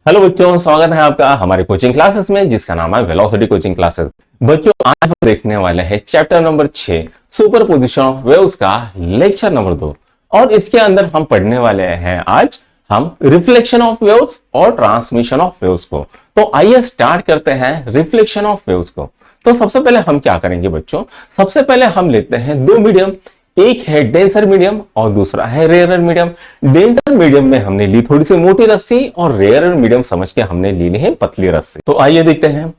Hello बच्चों, स्वागत है आपका हमारे कोचिंग क्लासेस में जिसका नाम है वेलोसिटी कोचिंग क्लासेस। बच्चों, आज हम देखने वाले हैं chapter number 6 superposition of waves का लेक्चर नंबर 2। और इसके अंदर हम पढ़ने वाले हैं आज हम रिफ्लेक्शन ऑफ वेव्स और ट्रांसमिशन ऑफ वेव्स को। तो आइए स्टार्ट करते हैं रिफ्लेक्शन ऑफ वेव्स को। तो सबसे पहले हम क्या करेंगे बच्चों, सबसे पहले हम लेते हैं दो मीडियम, एक है डेंसर मीडियम और दूसरा है रेयरर मीडियम। डेंसर मीडियम में हमने ली थोड़ी सी मोटी रस्सी और रेयरर मीडियम समझ के हमने ली है पतली रस्सी। तो आइए देखते हैं।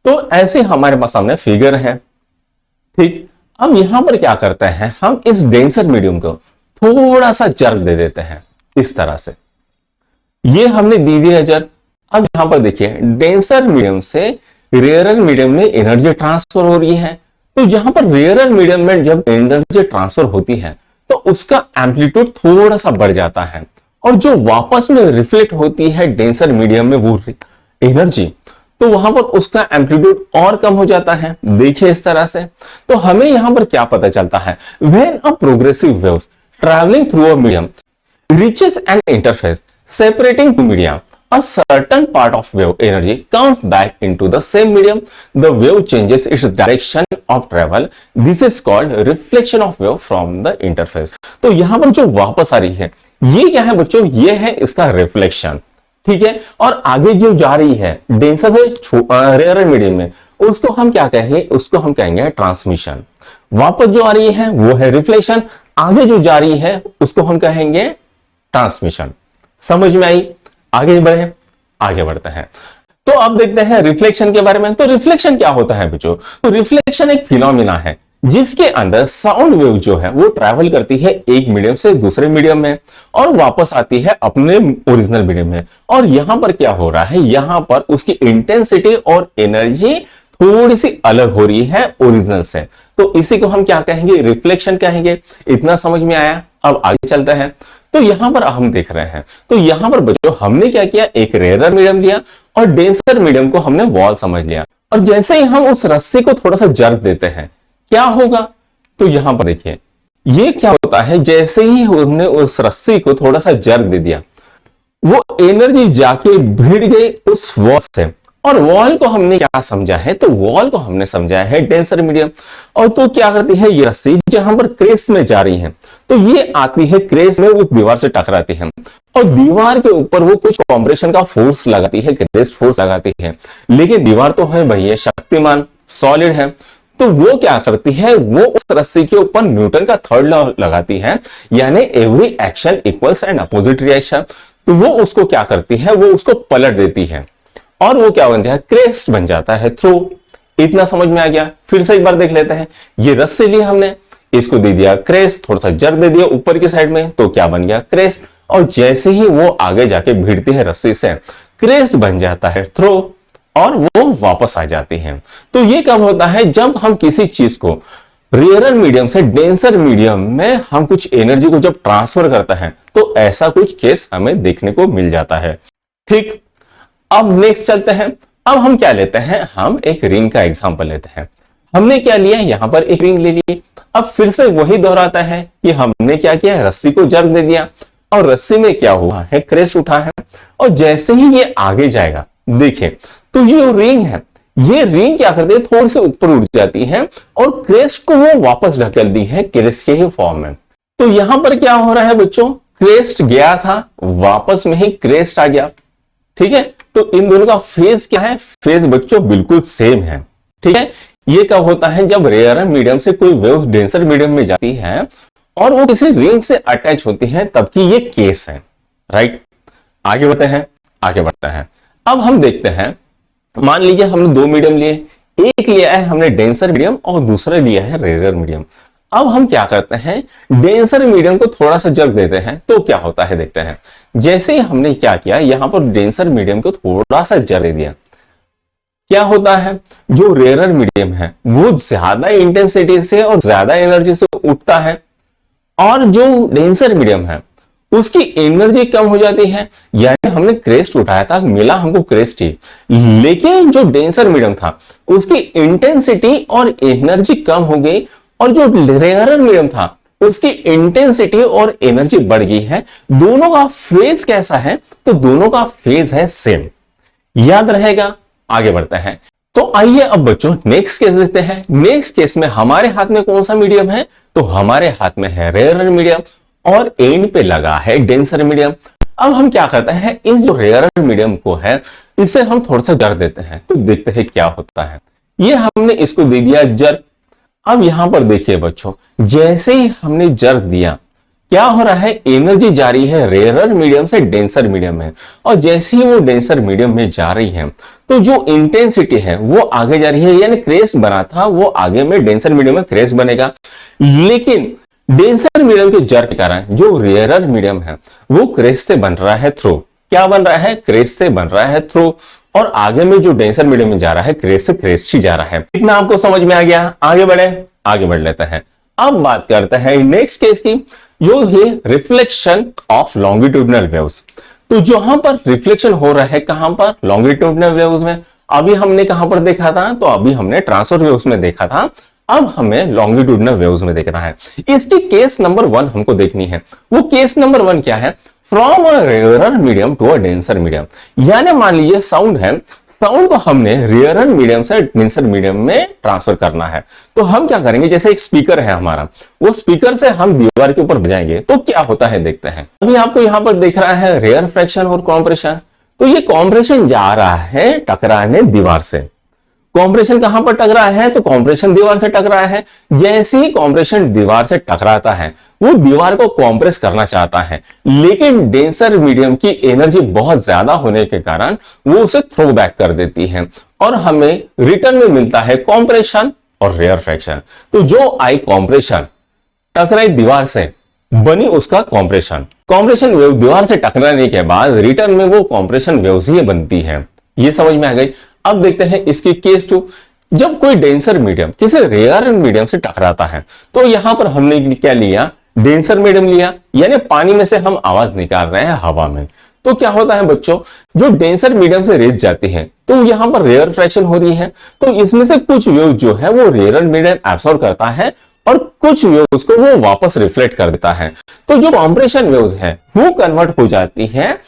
तो ऐसे हमारे पास सामने फिगर है, ठीक। अब यहां पर क्या करते हैं, हम इस डेंसर मीडियम को थोड़ा सा जर्क दे देते हैं इस तरह से। ये हमने दी है जर्क। अब यहां पर देखिए, डेंसर मीडियम से रेयरर मीडियम में एनर्जी ट्रांसफर हो रही है। तो जहां पर रेयरर मीडियम में जब एनर्जी ट्रांसफर होती है तो उसका एम्पलीट्यूड थोड़ा सा बढ़ जाता है और जो वापस में रिफ्लेक्ट होती है डेंसर मीडियम में वो एनर्जी, तो वहां पर उसका एम्पलीट्यूड और कम हो जाता है। देखिए इस तरह से। तो हमें यहां पर क्या पता चलता है, when a progressive waves travelling through a medium reaches an interface separating two media, a certain part of wave energy comes back into the same medium. The wave changes its direction of travel. This is called reflection of wave from the interface. तो यहां पर जो वापस आ रही है ये क्या है बच्चों, ये है इसका रिफ्लेक्शन, ठीक है। और आगे जो जा रही है डेंसर से रेयरर मीडियम में, उसको हम क्या कहेंगे, उसको हम कहेंगे ट्रांसमिशन। वापस जो आ रही है वो है रिफ्लेक्शन, आगे जो जा रही है उसको हम कहेंगे ट्रांसमिशन। समझ में आई? आगे बढ़े, आगे बढ़ते हैं। तो अब देखते हैं रिफ्लेक्शन के बारे में। तो रिफ्लेक्शन क्या होता है बच्चों? तो रिफ्लेक्शन एक फिनोमिना है जिसके अंदर साउंड वेव जो है वो ट्रैवल करती है एक मीडियम से दूसरे मीडियम में और वापस आती है अपने ओरिजिनल मीडियम में। और यहां पर क्या हो रहा है, यहां पर उसकी इंटेंसिटी और एनर्जी थोड़ी सी अलग हो रही है ओरिजिनल से। तो इसी को हम क्या कहेंगे, रिफ्लेक्शन कहेंगे। इतना समझ में आया? अब आगे चलते हैं। तो यहां पर हम देख रहे हैं, तो यहां पर बच्चों हमने क्या किया, एक रेयरर मीडियम लिया और डेंसर मीडियम को हमने वॉल समझ लिया। और जैसे ही हम उस रस्सी को थोड़ा सा जर्क देते हैं क्या होगा, तो यहां पर देखिए ये क्या होता है, जैसे ही हमने उस रस्सी को थोड़ा सा जर्क दे दिया वो एनर्जी जाके भिड़ गई उस वॉल से। और वॉल को हमने क्या समझा है, तो वॉल को हमने समझा है डेंसर मीडियम। और तो क्या करती है ये रस्सी, जहां पर क्रेस्ट में जा रही है तो ये आती है क्रेस्ट में, उस दीवार से टकराती है और दीवार के ऊपर वो कुछ कॉम्प्रेशन का फोर्स लगाती है, क्रेस्ट फोर्स लगाती है। लेकिन दीवार तो है भैया शक्तिमान, सॉलिड है। तो वो क्या करती है, वो उस रस्सी के ऊपर न्यूटन का थर्ड लॉ लगाती है, यानी every action equals and opposite reaction. तो वो उसको क्या करती है, वो उसको पलट देती है और वो क्या बन जाता है, क्रेस्ट बन जाता है थ्रो। इतना समझ में आ गया? फिर से एक बार देख लेते हैं। ये रस्सी ली हमने, इसको दे दिया क्रेस्ट, थोड़ा सा जर्क दे दिया ऊपर की साइड में, तो क्या बन गया, क्रेस्ट। और जैसे ही वो आगे जाके भिड़ती है रस्सी से, क्रेस्ट बन जाता है थ्रो और वो वापस आ जाती है। तो ये कब होता है, जब हम किसी चीज को रेयरर मीडियम से डेंसर मीडियम में हम कुछ एनर्जी को जब ट्रांसफर करता है तो ऐसा कुछ केस हमें देखने को मिल जाता है, ठीक। अब नेक्स्ट चलते हैं। अब हम क्या लेते हैं, हम एक रिंग का एग्जांपल लेते हैं। हमने क्या लिया, यहां पर एक रिंग ले ली। अब फिर से वही दोहराता है कि हमने क्या किया, रस्सी को जर्क दे दिया और रस्सी में क्या हुआ है, क्रेस्ट उठा है। और जैसे ही ये आगे जाएगा, देखिए तो ये रिंग है, ये रिंग क्या करती है, थोड़ी सी ऊपर उठ जाती है और क्रेस्ट को वो वापस ढकेल दी है क्रेस्ट के ही फॉर्म में। तो यहां पर क्या हो रहा है बच्चों, क्रेस्ट गया था, वापस में ही क्रेस्ट आ गया, ठीक है। तो इन दोनों का फेज क्या है, फेज बच्चों बिल्कुल सेम है, ठीक है। ये कब होता है, जब रेयरर मीडियम से कोई वेव डेंसर मीडियम में जाती है और वो किसी रिंग से अटैच होती है, तब की ये केस है, राइट। आगे बढ़ते हैं, आगे बढ़ते हैं। अब हम देखते हैं, मान लीजिए हमने दो मीडियम लिए, एक लिया है हमने डेंसर मीडियम और दूसरा लिया है रेयरर मीडियम। अब हम क्या करते हैं, डेंसर मीडियम को थोड़ा सा जर्क देते हैं तो क्या होता है देखते हैं। जैसे ही हमने क्या किया, यहां पर डेंसर मीडियम को थोड़ा सा जर्क दे दिया, क्या होता है, जो रेयरर मीडियम है वो ज्यादा इंटेंसिटी से और ज्यादा एनर्जी से उठता है और जो डेंसर मीडियम है उसकी एनर्जी कम हो जाती है। यानी हमने क्रेस्ट उठाया था, मिला हमको क्रेस्ट ही, लेकिन जो डेंसर मीडियम था उसकी इंटेंसिटी और एनर्जी कम हो गई और जो रेयरर मीडियम था उसकी इंटेंसिटी और एनर्जी बढ़ गई है। दोनों का फेज कैसा है? तो दोनों का फेज है सेम। याद रहेगा। आगे बढ़ते हैं। तो आइए अब बच्चों नेक्स्ट केस देखते हैं। नेक्स्ट केस में हमारे हाथ में कौन सा मीडियम है? तो हमारे हाथ में है रेयरर मीडियम और एंड पे लगा है डेंसर मीडियम। अब हम क्या करते हैं, इस जो रेयरर मीडियम को है इसे हम थोड़ा सा जर देते हैं, तो देखते हैं क्या होता है। ये हमने इसको दे दिया जर। अब यहां पर देखिए बच्चों, जैसे ही हमने जर दिया क्या हो रहा है, एनर्जी जा रही है रेयरर मीडियम से डेंसर मीडियम में, और जैसे ही वो डेंसर मीडियम में जा रही है तो जो इंटेंसिटी है वो आगे जा रही है, यानी क्रेस्ट बना था वो आगे में डेंसर मीडियम में क्रेस्ट बनेगा। लेकिन डेंसर मीडियम के जर के कारण जो रेयरर मीडियम है वो क्रेस्ट से बन रहा है थ्रू। क्या बन रहा है? क्रेस्ट से बन रहा है थ्रू, और आगे में जो डेंसर मीडियम में जा रहा है क्रेस्ट से क्रेस्ट ही जा रहा है। इतना आपको समझ में आ गया? आगे बढ़ लेते हैं। अब बात करते हैं नेक्स्ट केस की, जो है रिफ्लेक्शन ऑफ लॉन्गिट्यूडनल वेव्स। तो जहां पर रिफ्लेक्शन हो रहा है, कहां पर? लॉन्गिट्यूडनल वेव्स में। अभी हमने कहां पर देखा था? तो अभी हमने ट्रांसवर्स वेव्स में देखा था, अब हमें लॉन्गिट्यूडनल वेव्स में देखना है। इसकी केस नंबर 1 हमको देखनी है। वो केस नंबर 1 क्या है? From a rarer medium to a denser medium. यानी मान लीजिए साउंड है, साउंड को हमने रेयरर मीडियम से डेंसर मीडियम में ट्रांसफर करना है। तो हम क्या करेंगे, जैसे एक स्पीकर है हमारा, वो स्पीकर से हम दीवार के ऊपर बजाएंगे तो क्या होता है देखते हैं। अभी आपको यहां पर दिख रहा है रेयर फ्रैक्शन और कॉम्प्रेशन। तो ये कॉम्प्रेशन जा रहा है टकराने दीवार से। कॉम्प्रेशन कहां पर टकरा है? तो कॉम्प्रेशन दीवार से टकरा है। जैसे ही कॉम्प्रेशन दीवार से टकराता है वो दीवार को कॉम्प्रेस करना चाहता है, लेकिन डेंसर मीडियम की एनर्जी बहुत ज्यादा होने के कारण वो उसे थ्रो बैक कर देती है, और हमें रिटर्न में मिलता है कॉम्प्रेशन और रेयर फ्रैक्शन। तो जो आई कॉम्प्रेशन टकराई दीवार से बनी उसका कॉम्प्रेशन वेव दीवार से टकराने के बाद रिटर्न में वो कॉम्प्रेशन वेव्स ही बनती है। ये समझ में आ गई। अब देखते हैं इसकी केस 2। जब कोई डेंसर मीडियम किसी रेयर मीडियम से टकराता है तो यहां पर हमने क्या लिया? डेंसर मीडियम लिया, यानी पानी में से हम आवाज निकाल रहे हैं हवा में। तो क्या होता है बच्चों, जो डेंसर मीडियम से रेज जाती है तो यहां पर रेयर फ्रैक्शन हो रही है, तो इसमें से कुछ वेव जो है वो रेयर मीडियम एब्सॉर्ब करता है और कुछ वेव्स को वो वापस रिफ्लेक्ट कर देता है। तो जो कॉम्प्रेशन वेव्स है वो कन्वर्ट हो जाती है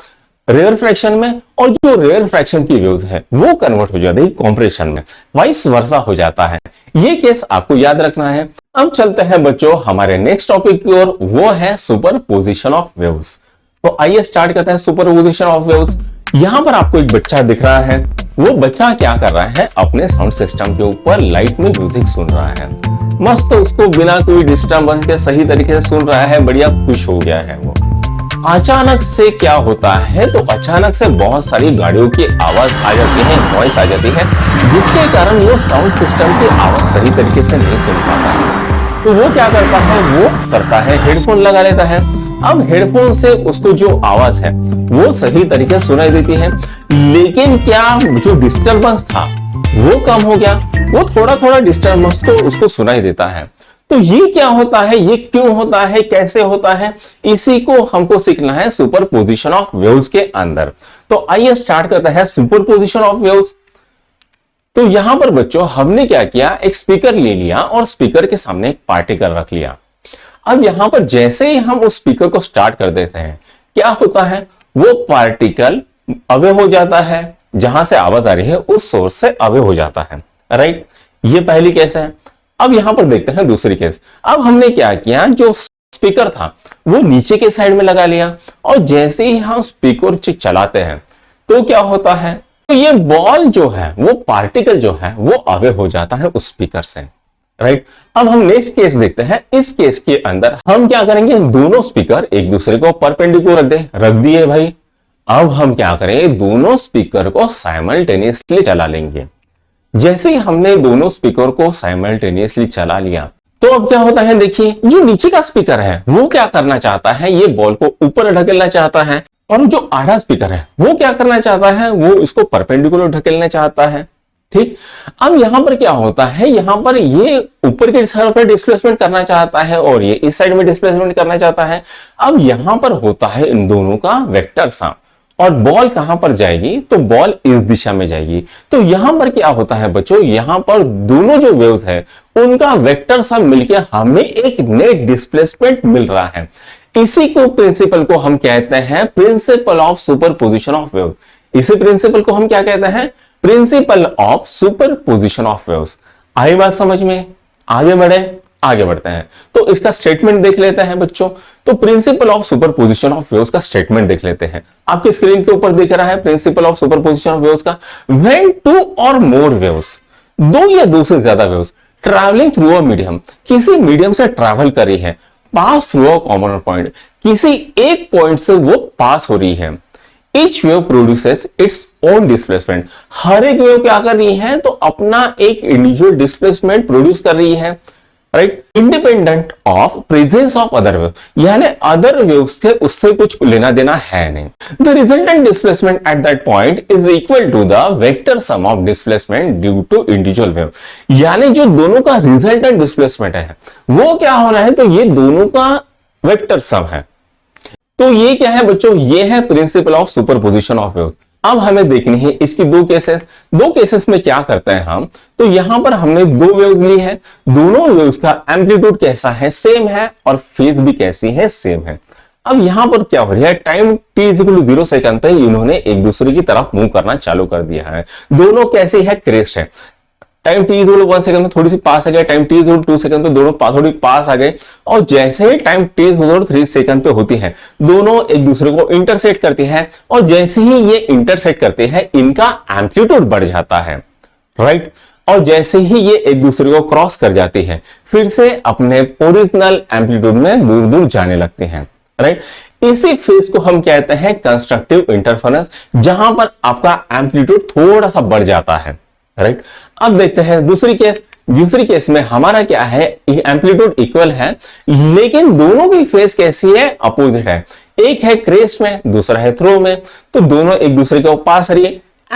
रेयर फ्रैक्शन में, और जो रेयर फ्रैक्शन की वेव्स है वो कन्वर्ट हो जाती है कॉम्प्रेशन में, वाइस वर्सा हो जाता है। ये केस आपको याद रखना है। अब चलते हैं बच्चों हमारे नेक्स्ट टॉपिक की ओर, वो है सुपरपोजिशन ऑफ वेव्स। तो आइए स्टार्ट करते हैं सुपरपोजिशन ऑफ वेव्स। यहां पर आपको एक बच्चा दिख रहा है। वो बच्चा क्या कर रहा है, अपने साउंड सिस्टम के ऊपर लाइट में म्यूजिक सुन रहा है। मस्त उसको बिना कोई डिस्टर्बेंस के सही तरीके से सुन रहा है, बढ़िया खुश हो गया है वो। अचानक से क्या होता है, तो अचानक से बहुत सारी गाड़ियों की आवाज आ जाती है, नॉइस आ जाती है, जिसके कारण वो साउंड सिस्टम की आवाज सही तरीके से नहीं सुन पाता है। तो वो क्या करता है, वो करता है हेडफोन लगा लेता है। अब हेडफोन से उसको जो आवाज है वो सही तरीके से सुनाई देती है, लेकिन क्या जो डिस्टर्बेंस था वो कम हो गया, वो थोड़ा थोड़ा डिस्टर्बेंस को उसको सुनाई देता है। तो ये क्या होता है, ये क्यों होता है, कैसे होता है, इसी को हमको सीखना है सुपरपोजिशन ऑफ वेव्स के अंदर। तो आइए स्टार्ट करते हैं सुपरपोजिशन ऑफ वेव्स। तो यहां पर बच्चों हमने क्या किया, एक स्पीकर ले लिया और स्पीकर के सामने एक पार्टिकल रख लिया। अब यहां पर जैसे ही हम उस स्पीकर को स्टार्ट कर देते हैं, क्या होता है, वो पार्टिकल अवे हो जाता है, जहां से आवाज आ रही है उस सोर्स से अवे हो जाता है। राइट, ये पहली केस है। अब यहां पर देखते हैं दूसरी केस। अब हमने क्या किया, जो स्पीकर था वो नीचे के साइड में लगा लिया, और जैसे ही हम स्पीकर चलाते हैं तो क्या होता है, तो ये बॉल जो है, वो पार्टिकल जो है वो अवे हो जाता है उस स्पीकर से। राइट, अब हम नेक्स्ट केस देखते हैं। इस केस के अंदर हम क्या करेंगे, दोनों स्पीकर एक दूसरे को परपेंडिकुलर रख दिए भाई। अब हम क्या करें, दोनों स्पीकर को साइमल्टेनियसली चला लेंगे। जैसे ही हमने दोनों स्पीकर को साइमल्टेनियसली चला लिया, तो अब क्या होता है, देखिए जो नीचे का स्पीकर है वो क्या करना चाहता है, ये बॉल को ऊपर ढकेलना चाहता है, और जो आधा स्पीकर है वो क्या करना चाहता है, वो इसको परपेंडिकुलर ढकेलना चाहता है। ठीक, अब यहां पर क्या होता है, यहां पर ये ऊपर के साइड पर डिस्प्लेसमेंट करना चाहता है और ये इस साइड में डिस्प्लेसमेंट करना चाहता है। अब यहां पर होता है इन दोनों का वेक्टर सम, और बॉल कहां पर जाएगी, तो बॉल इस दिशा में जाएगी। तो यहां पर क्या होता है बच्चों, यहां पर दोनों जो वेव्स है उनका वेक्टर सम मिलके हमें एक नेट डिस्प्लेसमेंट मिल रहा है। इसी को प्रिंसिपल को हम कहते हैं principle of superposition of waves. इसी प्रिंसिपल को हम क्या कहते हैं, principle of superposition of waves. आई बात समझ में? आगे बढ़ते हैं तो इसका स्टेटमेंट देख लेते हैं बच्चों। तो principal of superposition of waves का स्टेटमेंट देख लेते हैं। आपके स्क्रीन के ऊपर दिख रहा है principal of superposition of waves का। व्हेन टू और मोर वेव्स, दो या दो से ज्यादा waves travelling through a medium, किसी मीडियम से ट्रैवल कर रही है, pass through a common point, किसी एक पॉइंट से वो पास हो रही है। Each wave produces its own displacement. हर एक वेव क्या कर रही है, तो अपना एक इंडिविजुअल डिस्प्लेसमेंट प्रोड्यूस कर रही है, right, independent of presence of other wave, यानी अदर वेव्स से उससे कुछ लेना देना है नहीं। The resultant displacement at that point is equal to the vector sum of displacement due to individual wave, यानी जो दोनों का रिजल्टेंट डिस्प्लेसमेंट है वो क्या होना है, तो ये दोनों का वेक्टर सम है। तो ये क्या है बच्चों, ये है principal of superposition of waves. अब हमें देखनी है इसकी दो केसेस में क्या करते हैं हम, तो यहां पर हमने दो वेव्स ली है, दोनों वेव्स का एम्पलीट्यूड कैसा है, सेम है, और फेज भी कैसी है, सेम है। अब यहां पर क्या हो रहा है, टाइम t = 0 सेकंड पे इन्होंने एक दूसरे की तरफ मूव करना चालू कर दिया है। दोनों कैसी है, क्रेस्ट है। टाइम t = 1 सेकंड में थोड़ी सी पास आ गए, टाइम t = 2 सेकंड पे दोनों थोड़ी पास आ गए, और जैसे ही टाइम t = 3 सेकंड पे होती है दोनों एक दूसरे को इंटरसेक्ट करती है, और जैसे ही ये इंटरसेक्ट करते हैं इनका एम्पलीट्यूड बढ़ जाता है, राइट। और जैसे ही ये एक दूसरे को क्रॉस कर जाती है फिर से अपने ओरिजिनल एम्पलीट्यूड में दूर दूर जाने लगते हैं, राइट। इसी फेज को हम कहते हैं कंस्ट्रक्टिव इंटरफेरेंस, जहां पर आपका एम्पलीट्यूड थोड़ा सा बढ़ जाता है, राइट। अब देखते हैं दूसरी केस में हमारा क्या है, एम्पलीट्यूड इक्वल है लेकिन दोनों की फेज कैसी है, अपोजिट है। एक है क्रेस्ट में, दूसरा है थ्रो में, तो दोनों एक दूसरे के पास आ रही है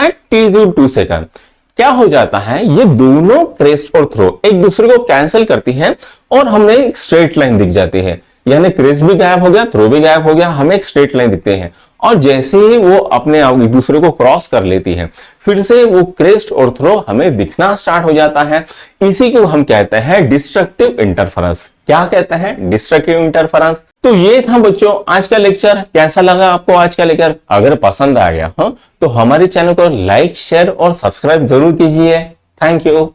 एट t = 2 सेकंड। क्या हो जाता है, ये दोनों क्रेस्ट और थ्रो एक दूसरे को कैंसिल करती है और हमें एक स्ट्रेट लाइन दिख जाती है, यानी क्रेस्ट भी गायब हो गया, थ्रो भी गायब हो गया, हमें एक स्ट्रेट लाइन दिखते हैं। और जैसे ही वो अपने एक दूसरे को क्रॉस कर लेती है फिर से वो क्रेस्ट और थ्रो हमें दिखना स्टार्ट हो जाता है। इसी को हम कहते हैं डिस्ट्रक्टिव इंटरफेरेंस। क्या कहते हैं, डिस्ट्रक्टिव इंटरफेरेंस। तो ये था बच्चों आज का लेक्चर। कैसा लगा आपको आज का लेक्चर? अगर पसंद आ गया तो हमारे चैनल को लाइक, शेयर और सब्सक्राइब जरूर कीजिए। Thank you.